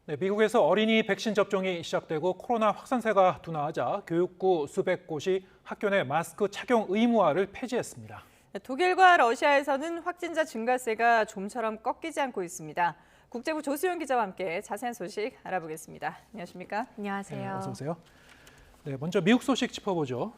네, 미국에서 어린이 백신 접종이 시작되고 코로나 확산세가 둔화하자 교육부 수백 곳이 학교 내 마스크 착용 의무화를 폐지했습니다. 독일과 러시아에서는 확진자 증가세가 좀처럼 꺾이지 않고 있습니다. 국제부 조수영 기자와 함께 자세한 소식 알아보겠습니다. 안녕하십니까? 안녕하세요. 네, 어서 오세요. 네, 먼저 미국 소식 짚어보죠.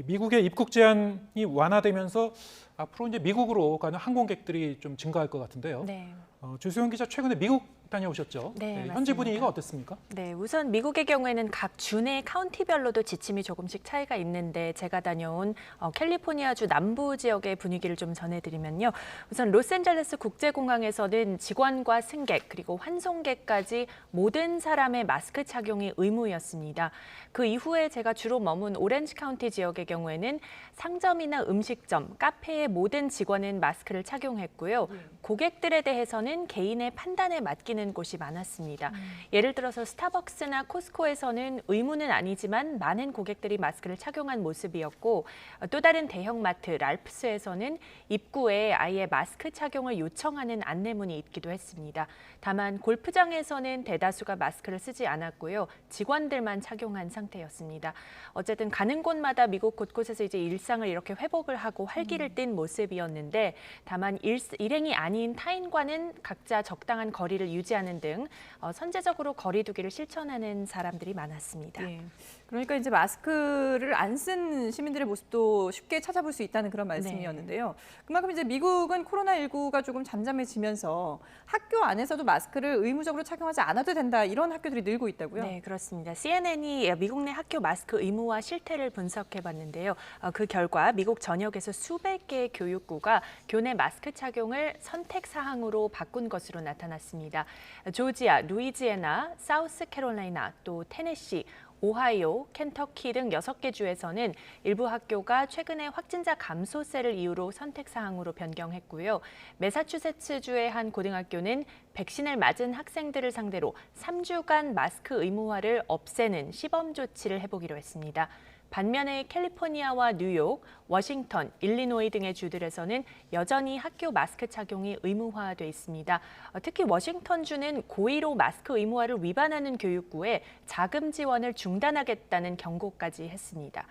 미국의 입국 제한이 완화되면서 앞으로 이제 미국으로 가는 항공객들이 좀 증가할 것 같은데요. 네. 조수영 기자 최근에 미국 다녀오셨죠? 네, 현지 맞습니다. 분위기가 어땠습니까? 네, 우선 미국의 경우에는 각 주내 카운티별로도 지침이 조금씩 차이가 있는데 제가 다녀온 캘리포니아주 남부 지역의 분위기를 좀 전해드리면요. 우선 로스앤젤레스 국제공항에서는 직원과 승객 그리고 환송객까지 모든 사람의 마스크 착용이 의무였습니다. 그 이후에 제가 주로 머문 오렌지 카운티 지역의 경우에는 상점이나 음식점, 카페의 모든 직원은 마스크를 착용했고요. 고객들에 대해서는 개인의 판단에 맡기는 곳이 많았습니다. 예를 들어서 스타벅스나 코스코에서는 의무는 아니지만 많은 고객들이 마스크를 착용한 모습이었고 또 다른 대형마트 랄프스에서는 입구에 아예 마스크 착용을 요청하는 안내문이 있기도 했습니다. 다만 골프장에서는 대다수가 마스크를 쓰지 않았고요. 직원들만 착용한 상태였습니다. 어쨌든 가는 곳마다 미국 곳곳에서 이제 일상을 이렇게 회복을 하고 활기를 띈 모습이었는데 다만 일행이 아닌 타인과는 각자 적당한 거리를 유지하는 등 선제적으로 거리 두기를 실천하는 사람들이 많았습니다. 예. 그러니까 이제 마스크를 안 쓴 시민들의 모습도 쉽게 찾아볼 수 있다는 그런 말씀이었는데요. 그만큼 이제 미국은 코로나19가 조금 잠잠해지면서 학교 안에서도 마스크를 의무적으로 착용하지 않아도 된다 이런 학교들이 늘고 있다고요? 네, 그렇습니다. CNN이 미국 내 학교 마스크 의무화 실태를 분석해봤는데요. 그 결과 미국 전역에서 수백 개의 교육부가 교내 마스크 착용을 선택 사항으로 바꾼 것으로 나타났습니다. 조지아, 루이지애나, 사우스캐롤라이나, 또 테네시, 오하이오, 켄터키 등 6개 주에서는 일부 학교가 최근에 확진자 감소세를 이유로 선택 사항으로 변경했고요. 매사추세츠주의 한 고등학교는 백신을 맞은 학생들을 상대로 3주간 마스크 의무화를 없애는 시범 조치를 해보기로 했습니다. 반면에 캘리포니아와 뉴욕, 워싱턴, 일리노이 등의 주들에서는 여전히 학교 마스크 착용이 의무화돼 있습니다. 특히 워싱턴주는 고의로 마스크 의무화를 위반하는 교육부에 자금 지원을 중단하겠다는 경고까지 했습니다.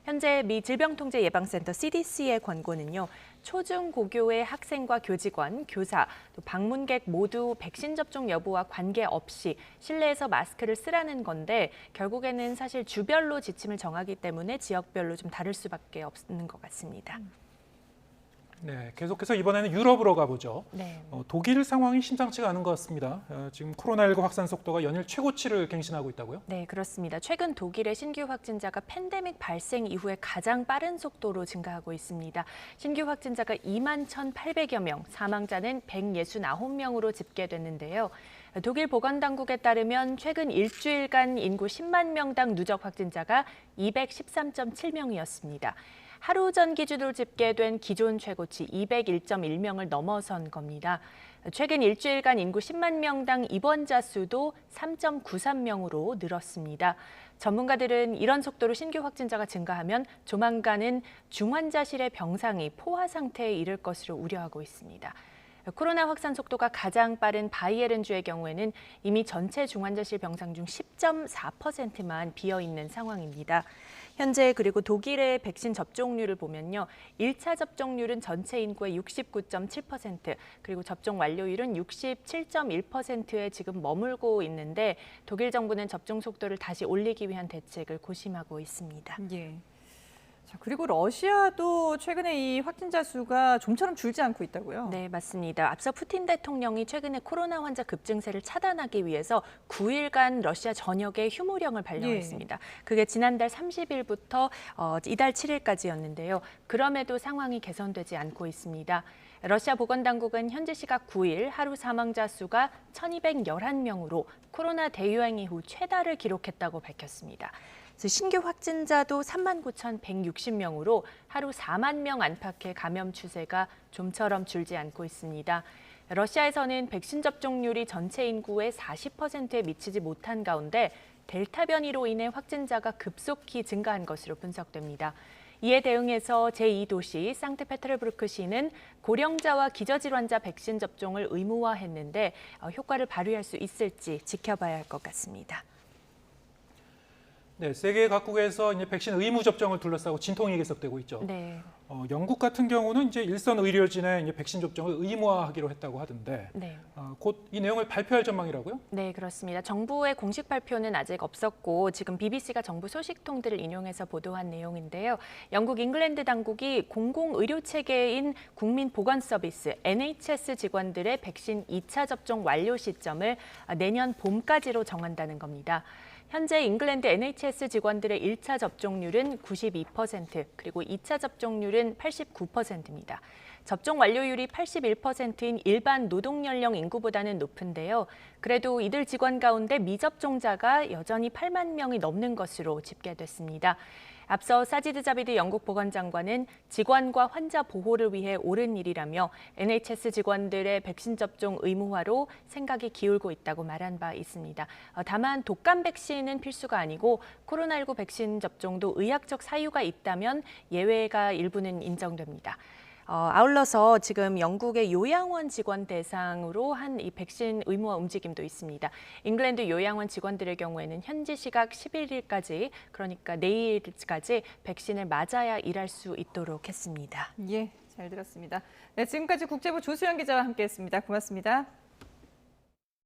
현재 미 질병통제예방센터 CDC의 권고는요. 초중고교의 학생과 교직원, 교사, 또 방문객 모두 백신 접종 여부와 관계없이 실내에서 마스크를 쓰라는 건데 결국에는 사실 주별로 지침을 정하기 때문에 지역별로 좀 다를 수밖에 없는 것 같습니다. 네, 계속해서 이번에는 유럽으로 가보죠. 네. 독일 상황이 심상치가 않은 것 같습니다. 지금 코로나19 확산 속도가 연일 최고치를 갱신하고 있다고요? 네, 그렇습니다. 최근 독일의 신규 확진자가 팬데믹 발생 이후에 가장 빠른 속도로 증가하고 있습니다. 신규 확진자가 2만 1,800여 명, 사망자는 169명으로 집계됐는데요. 독일 보건당국에 따르면 최근 일주일간 인구 10만 명당 누적 확진자가 213.7명이었습니다. 하루 전 기준으로 집계된 기존 최고치 201.1명을 넘어선 겁니다. 최근 일주일간 인구 10만 명당 입원자 수도 3.93명으로 늘었습니다. 전문가들은 이런 속도로 신규 확진자가 증가하면 조만간은 중환자실의 병상이 포화 상태에 이를 것으로 우려하고 있습니다. 코로나 확산 속도가 가장 빠른 바이에른주의 경우에는 이미 전체 중환자실 병상 중 10.4%만 비어있는 상황입니다. 현재 그리고 독일의 백신 접종률을 보면요. 1차 접종률은 전체 인구의 69.7%, 그리고 접종 완료율은 67.1%에 지금 머물고 있는데 독일 정부는 접종 속도를 다시 올리기 위한 대책을 고심하고 있습니다. 예. 자, 그리고 러시아도 최근에 이 확진자 수가 좀처럼 줄지 않고 있다고요? 네, 맞습니다. 앞서 푸틴 대통령이 최근에 코로나 환자 급증세를 차단하기 위해서 9일간 러시아 전역에 휴무령을 발령했습니다. 그게 지난달 30일부터 이달 7일까지였는데요. 그럼에도 상황이 개선되지 않고 있습니다. 러시아 보건당국은 현지 시각 9일 하루 사망자 수가 1,211명으로 코로나 대유행 이후 최다를 기록했다고 밝혔습니다. 신규 확진자도 39,160명으로 하루 4만 명 안팎의 감염 추세가 좀처럼 줄지 않고 있습니다. 러시아에서는 백신 접종률이 전체 인구의 40%에 미치지 못한 가운데 델타 변이로 인해 확진자가 급속히 증가한 것으로 분석됩니다. 이에 대응해서 제2도시 상트페테르부르크시는 고령자와 기저질환자 백신 접종을 의무화했는데 효과를 발휘할 수 있을지 지켜봐야 할 것 같습니다. 네, 세계 각국에서 이제 백신 의무 접종을 둘러싸고 진통이 계속되고 있죠. 네. 영국 같은 경우는 이제 일선 의료진의 이제 백신 접종을 의무화하기로 했다고 하던데 네. 곧 이 내용을 발표할 전망이라고요? 네, 그렇습니다. 정부의 공식 발표는 아직 없었고 지금 BBC가 정부 소식통들을 인용해서 보도한 내용인데요. 영국 잉글랜드 당국이 공공의료체계인 국민보건서비스 NHS 직원들의 백신 2차 접종 완료 시점을 내년 봄까지로 정한다는 겁니다. 현재 잉글랜드 NHS 직원들의 1차 접종률은 92%, 그리고 2차 접종률은 89%입니다. 접종 완료율이 81%인 일반 노동연령 인구보다는 높은데요. 그래도 이들 직원 가운데 미접종자가 여전히 8만 명이 넘는 것으로 집계됐습니다. 앞서 사지드 자비드 영국 보건장관은 직원과 환자 보호를 위해 옳은 일이라며 NHS 직원들의 백신 접종 의무화로 생각이 기울고 있다고 말한 바 있습니다. 다만 독감 백신은 필수가 아니고 코로나19 백신 접종도 의학적 사유가 있다면 예외가 일부는 인정됩니다. 아울러서 지금 영국의 요양원 직원 대상으로 한 이 백신 의무화 움직임도 있습니다. 잉글랜드 요양원 직원들의 경우에는 현지 시각 11일까지, 그러니까 내일까지 백신을 맞아야 일할 수 있도록 했습니다. 예, 잘 들었습니다. 네, 지금까지 국제부 조수영 기자와 함께했습니다. 고맙습니다.